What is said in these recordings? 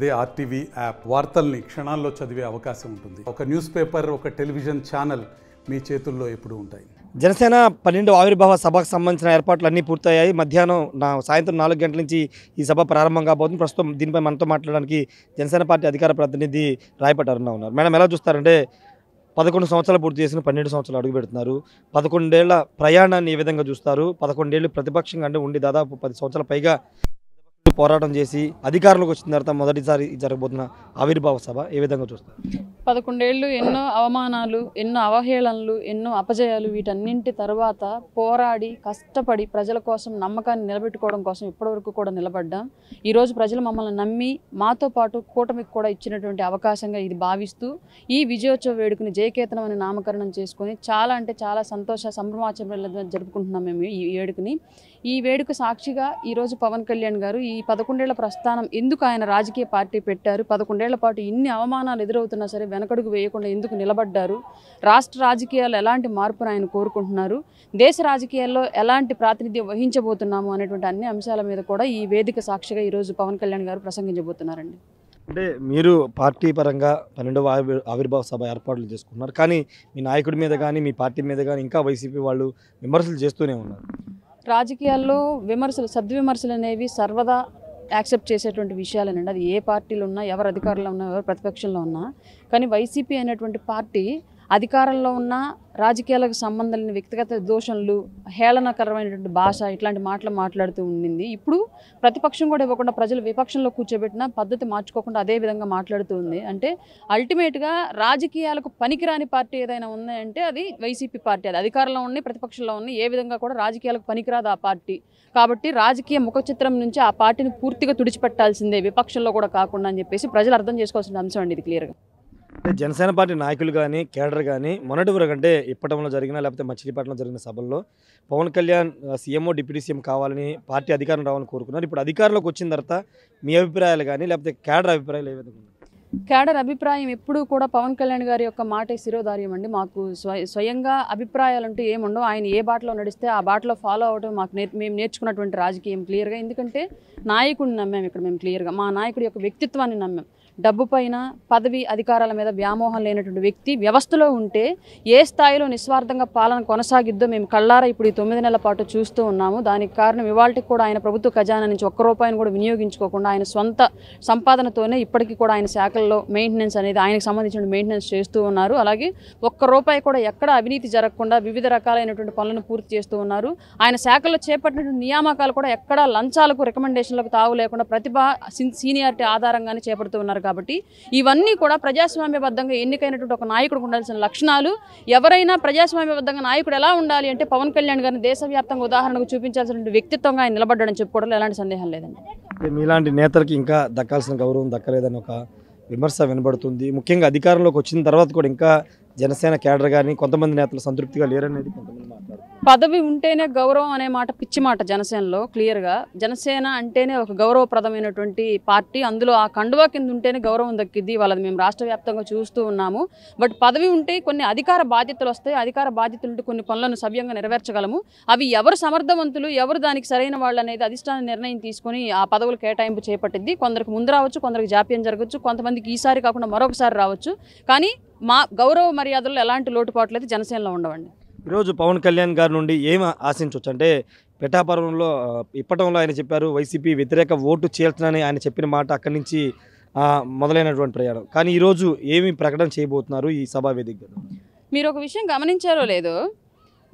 అదే RTV app వార్తల్ని క్షణాల్లో చదివే అవకాశం ఉంటుంది. ఒక న్యూస్ పేపర్, ఒక టెలివిజన్ ఛానల్ మీ చేతుల్లో ఎప్పుడూ ఉంటాయి. జనసేన 12వ ఆవిర్భావ సభకు సంబంధించిన ఏర్పాట్లు అన్నీ పూర్తయ్యాయి. సాయంత్రం 4 గంటల నుంచి ఈ సభ ప్రారంభం కాబోతుంది. ప్రస్తుతం దీనిపై మనతో మాట్లాడడానికి జనసేన పార్టీ అధికార ప్రతినిధి రాయపాటి అరుణ ఉన్నారు. మేడం, ఎలా చూస్తారంటే 11 సంవత్సరాలు పూర్తి చేసిన 12 సంవత్సరాలు అడుగు పెడుతున్నారు. 11 ఏళ్ల ప్రయాణాన్ని ఏ విధంగా చూస్తారు? 11 ఏళ్ళు ప్రతిపక్షంగా అంటే ఉండి దాదాపు 10 సంవత్సరాల పైగా పోరాటం చేసి అధికారంలోకి వచ్చిన తర్వాత మొదటిసారి జరగబోతున్న ఆవిర్భావ సభ ఏ విధంగా చూస్తారు? 11 ఏళ్ళు ఎన్నో అవమానాలు, ఎన్నో అవహేళనలు, ఎన్నో అపజయాలు, వీటన్నింటి తర్వాత పోరాడి కష్టపడి ప్రజల కోసం నమ్మకాన్ని నిలబెట్టుకోవడం కోసం ఇప్పటివరకు కూడా నిలబడ్డాం. ఈరోజు ప్రజలు మమ్మల్ని నమ్మి మాతో పాటు కూటమికి కూడా ఇచ్చినటువంటి అవకాశంగా ఇది భావిస్తూ ఈ విజయోత్సవ వేడుకని జయకేతనం అని నామకరణం చేసుకొని చాలా సంతోష సంభ్రమాచరణలు జరుపుకుంటున్నాం మేము ఈ వేడుకని. ఈ వేడుక సాక్షిగా ఈరోజు పవన్ కళ్యాణ్ గారు ఈ 11 ఏళ్ల ప్రస్థానం ఎందుకు ఆయన రాజకీయ పార్టీ పెట్టారు, 11 ఏళ్ల పాటు ఇన్ని అవమానాలు ఎదురవుతున్నా సరే వెనకడుగు వేయకుండా ఎందుకు నిలబడ్డారు, రాష్ట్ర రాజకీయాల్లో ఎలాంటి మార్పును ఆయన కోరుకుంటున్నారు, దేశ రాజకీయాల్లో ఎలాంటి ప్రాతినిధ్యం వహించబోతున్నాము అనేటువంటి అన్ని అంశాల మీద కూడా ఈ వేదిక సాక్షిగా ఈరోజు పవన్ కళ్యాణ్ గారు ప్రసంగించబోతున్నారండి. అంటే మీరు పార్టీ పరంగా 12వ ఆవిర్భావ సభ ఏర్పాట్లు చేసుకున్నారు, కానీ మీ నాయకుడి మీద కానీ మీ పార్టీ మీద కానీ ఇంకా వైసీపీ వాళ్ళు విమర్శలు చేస్తూనే ఉన్నారు. రాజకీయాల్లో సద్విమర్శలు అనేవి సర్వదా యాక్సెప్ట్ చేసేటువంటి విషయాలేనండి. అది ఏ పార్టీలో ఉన్నా, ఎవరు అధికారంలో ఉన్నా, ఎవరు ప్రతిపక్షంలో ఉన్నా. కానీ వైసీపీ అనేటువంటి పార్టీ అధికారంలో ఉన్న రాజకీయాలకు సంబంధం లేని వ్యక్తిగత దోషణలు, హేళనకరమైనటువంటి భాష, ఇట్లాంటి మాటలు మాట్లాడుతూ ఉండింది. ఇప్పుడు ప్రతిపక్షం కూడా ఇవ్వకుండా ప్రజలు విపక్షంలో కూర్చోబెట్టిన పద్ధతి మార్చుకోకుండా అదే విధంగా మాట్లాడుతూ ఉంది. అంటే అల్టిమేట్గా రాజకీయాలకు పనికిరాని పార్టీ ఏదైనా ఉందంటే అది వైసీపీ పార్టీ. అది అధికారంలో ఉన్నాయి, ప్రతిపక్షంలో ఉన్నాయి, ఏ విధంగా కూడా రాజకీయాలకు పనికిరాదు ఆ పార్టీ. కాబట్టి రాజకీయ ముఖ చిత్రం నుంచి ఆ పార్టీని పూర్తిగా తుడిచిపెట్టాల్సిందే, విపక్షంలో కూడా కాకుండా అని చెప్పేసి ప్రజలు అర్థం చేసుకోవాల్సిన అంశం అండి ఇది క్లియర్గా. అంటే జనసేన పార్టీ నాయకులు కానీ కేడర్ కానీ మొన్నటి వరకు అంటే ఇప్పటంలో జరిగిన లేకపోతే మచిలీపట్నంలో జరిగిన సభల్లో Pawan Kalyan CMO deputy CM కావాలని పార్టీ అధికారం రావాలని కోరుకున్నారు. ఇప్పుడు అధికారంలోకి వచ్చిన తర్వాత మీ అభిప్రాయాలు కానీ లేకపోతే కేడర్ అభిప్రాయాలు ఏ విధంగా? కేడర్ అభిప్రాయం ఎప్పుడూ కూడా పవన్ కళ్యాణ్ గారి యొక్క మాటే శిరోధార్యం అండి. మాకు స్వయంగా అభిప్రాయాలంటూ ఏముండవు. ఆయన ఏ బాటలో నడిస్తే ఆ బాటలో ఫాలో అవడం మేము నేర్చుకున్నటువంటి రాజకీయం క్లియర్గా. ఎందుకంటే నాయకుడిని నమ్మాం ఇక్కడ మేము క్లియర్గా. మా నాయకుడి యొక్క వ్యక్తిత్వాన్ని నమ్మాం. డబ్బు పైన, పదవి అధికారాల మీద వ్యామోహం లేనటువంటి వ్యక్తి వ్యవస్థలో ఉంటే ఏ స్థాయిలో నిస్వార్థంగా పాలన కొనసాగిద్దో మేము కళ్ళారా ఇప్పుడు ఈ 9 నెలల పాటు చూస్తూ ఉన్నాము. దానికి కారణం ఇవాళకి కూడా ఆయన ప్రభుత్వ ఖజానా నుంచి ఒక్క రూపాయిని కూడా వినియోగించుకోకుండా ఆయన సొంత సంపాదనతోనే ఇప్పటికీ కూడా ఆయన శాఖల్లో మెయింటెనెన్స్ అనేది ఆయనకు సంబంధించిన మెయింటెనెన్స్ చేస్తూ ఉన్నారు. అలాగే ఒక్క రూపాయి కూడా ఎక్కడ అవినీతి జరగకుండా వివిధ రకాలైనటువంటి పనులను పూర్తి చేస్తూ ఉన్నారు. ఆయన శాఖల్లో చేపట్టినటువంటి నియామకాలు కూడా ఎక్కడా లంచాలకు, రికమెండేషన్లకు తావు లేకుండా ప్రతిభ, సీనియారిటీ ఆధారంగానే చేపడుతూ ఉన్నారు. కాబట్టి ఇవన్నీ కూడా ప్రజాస్వామ్యబద్ధంగా ఎన్నికైనటువంటి ఒక నాయకుడికి ఉండాల్సిన లక్షణాలు. ఎవరైనా ప్రజాస్వామ్యబద్ధంగా నాయకుడు ఎలా ఉండాలి అంటే పవన్ కళ్యాణ్ గారిని దేశవ్యాప్తంగా ఉదాహరణకు చూపించాల్సిన వ్యక్తిత్వంగా ఆయన నిలబడ్డాడని చెప్పుకోవడంలో ఎలాంటి సందేహం లేదండి. మీలాంటి నేతలకి ఇంకా దక్కాల్సిన గౌరవం దక్కలేదని ఒక విమర్శ వినబడుతుంది. ముఖ్యంగా అధికారంలోకి వచ్చిన తర్వాత కూడా ఇంకా జనసేన కేడర్ కానీ కొంతమంది నేతలు సంతృప్తిగా లేరనేది కొంతమంది మాట్లాడుతున్నారు. పదవి ఉంటేనే గౌరవం అనే మాట పిచ్చి మాట జనసేనలో క్లియర్గా. జనసేన అంటేనే ఒక గౌరవప్రదమైనటువంటి పార్టీ. అందులో ఆ కండువా కింద ఉంటేనే గౌరవం దక్కిద్ది. వాళ్ళది మేము రాష్ట్ర వ్యాప్తంగా చూస్తూ ఉన్నాము. బట్ పదవి ఉంటే కొన్ని అధికార బాధ్యతలు వస్తాయి. అధికార బాధ్యతలు ఉంటే కొన్ని పనులను సవ్యంగా నెరవేర్చగలము. అవి ఎవరు సమర్థవంతులు, ఎవరు దానికి సరైన వాళ్ళు అనేది అధిష్టాన నిర్ణయం తీసుకొని ఆ పదవులు కేటాయింపు చేపట్టింది. కొందరికి ముందు రావచ్చు, కొందరికి జాప్యం జరగవచ్చు, కొంతమందికి ఈసారి కాకుండా మరొకసారి రావచ్చు. కానీ మా గౌరవ మర్యాదల్లో ఎలాంటి లోటుపాట్లు అయితే జనసేనలో ఉండవండి. ఈరోజు పవన్ కళ్యాణ్ గారి నుండి ఏమి ఆశించవచ్చు అంటే పిఠాపురంలో ఇప్పటంలో ఆయన చెప్పారు వైసీపీ వ్యతిరేక ఓటు చేల్చనని ఆయన చెప్పిన మాట అక్కడి నుంచి మొదలైనటువంటి ప్రయాణం. కానీ ఈరోజు ఏమి ప్రకటన చేయబోతున్నారు ఈ సభా వేదిక? మీరు ఒక విషయం గమనించారో లేదో,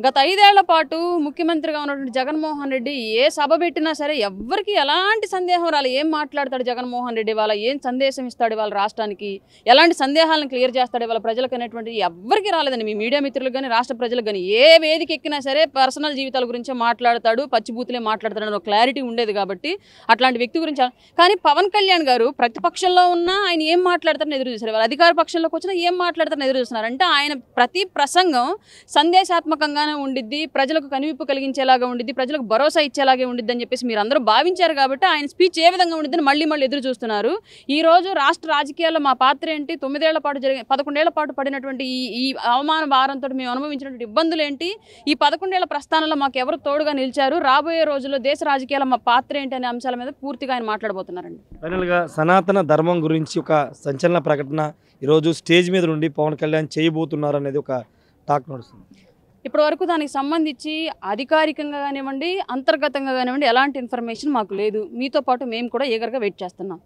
గత 5 ఏళ్ల పాటు ముఖ్యమంత్రిగా ఉన్నటువంటి జగన్మోహన్ రెడ్డి ఏ సభ పెట్టినా సరే ఎవ్వరికి ఎలాంటి సందేహం రాలి. ఏం మాట్లాడతాడు జగన్మోహన్ రెడ్డి, వాళ్ళ ఏం సందేశం ఇస్తాడు వాళ్ళ రాష్ట్రానికి, ఎలాంటి సందేహాలను క్లియర్ చేస్తాడు వాళ్ళ ప్రజలకు అనేటువంటి ఎవ్వరికి రాలేదండి. మీ మీడియా మిత్రులకు కానీ రాష్ట్ర ప్రజలకు కానీ ఏ వేదిక ఎక్కినా సరే పర్సనల్ జీవితాల గురించే మాట్లాడతాడు, పచ్చిబూతులే మాట్లాడతాడు అని ఒక క్లారిటీ ఉండేది. కాబట్టి అట్లాంటి వ్యక్తి గురించి. కానీ పవన్ కళ్యాణ్ గారు ప్రతిపక్షంలో ఉన్నా ఆయన ఏం మాట్లాడతారని ఎదురు చూసారు, వాళ్ళ అధికార పక్షంలోకి వచ్చినా ఏం మాట్లాడతారని ఎదురు చూస్తున్నారు. అంటే ఆయన ప్రతి ప్రసంగం సందేశాత్మకంగా అండగానే ఉండిద్ది, ప్రజలకు కనువిప్పు కలిగించేలాగా ఉండిద్ది, ప్రజలకు భరోసా ఇచ్చేలాగే ఉండిద్ది అని చెప్పేసి మీరు అందరూ భావించారు కాబట్టి ఆయన స్పీచ్ ఏ విధంగా ఉండిద్దని మళ్ళీ ఎదురు చూస్తున్నారు. ఈ రోజు రాష్ట్ర రాజకీయాల్లో మా పాత్ర ఏంటి, 11 ఏళ్ల పాటు పడినటువంటి ఈ అవమాన భారంతో మేము అనుభవించినటువంటి ఇబ్బందులు ఏంటి, ఈ 11 ఏళ్ల ప్రస్థానంలో మాకు ఎవరు తోడుగా నిలిచారు, రాబోయే రోజుల్లో దేశ రాజకీయాల్లో మా పాత్ర ఏంటి అనే అంశాల మీద పూర్తిగా ఆయన మాట్లాడబోతున్నారండి. ఫైనల్గా సనాతన ధర్మం గురించి ఒక సంచలన ప్రకటన ఈరోజు స్టేజ్ మీద నుండి పవన్ కళ్యాణ్ చేయబోతున్నారు అనేది ఒక టాక్ నడుస్తుంది. ఇప్పటి వరకు దానికి సంబంధించి అధికారికంగా కానివ్వండి, అంతర్గతంగా కానివ్వండి ఎలాంటి ఇన్ఫర్మేషన్ మాకు లేదు. మీతో పాటు మేము కూడా ఈగర్గా వెయిట్ చేస్తున్నాం.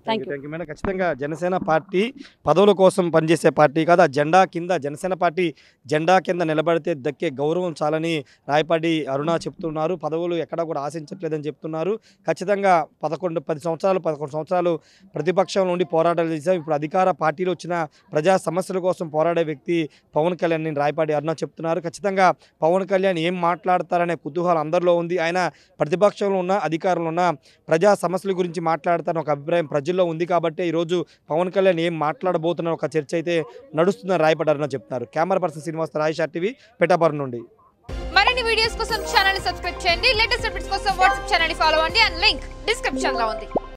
Thank you madam. ఖచ్చితంగా జనసేన పార్టీ పదవుల కోసం పనిచేసే పార్టీ కాదు, ఆ జెండా కింద జనసేన పార్టీ జెండా కింద నిలబడితే దక్కే గౌరవం చాలని రాయపాటి అరుణ చెప్తున్నారు. పదవులు ఎక్కడా కూడా ఆశించట్లేదని చెప్తున్నారు. ఖచ్చితంగా 11 సంవత్సరాలు ప్రతిపక్షంలో ఉండి పోరాటాలు చేశాం. ఇప్పుడు అధికార పార్టీలో వచ్చిన ప్రజా సమస్యల కోసం పోరాడే వ్యక్తి పవన్ కళ్యాణ్ అని రాయపాటి అరుణ చెప్తున్నారు. ఖచ్చితంగా పవన్ కళ్యాణ్ ఏం మాట్లాడతారనే కుతూహలం అందరిలో ఉంది. ఆయన ప్రతిపక్షంలో ఉన్న అధికారంలో ఉన్న ప్రజా సమస్యల గురించి మాట్లాడతారని ఒక అభిప్రాయం ప్రజల్లో ఉంది. కాబట్టి ఈరోజు పవన్ కళ్యాణ్ ఏం మాట్లాడబోతున్న ఒక చర్చ అయితే నడుస్తుందని రాయపాటి అరుణ చెప్తున్నారు. Camera person Srinivas, Rai TV, Pithapuram నుండి. మరిన్ని వీడియోస్ కోసం ఛానల్ ని సబ్స్క్రైబ్ చేయండి. లేటెస్ట్ అప్డేట్స్ కోసం వాట్సాప్ ఛానల్ ని ఫాలో అవ్వండి. అండ్ లింక్ డిస్క్రిప్షన్ లో ఉంది.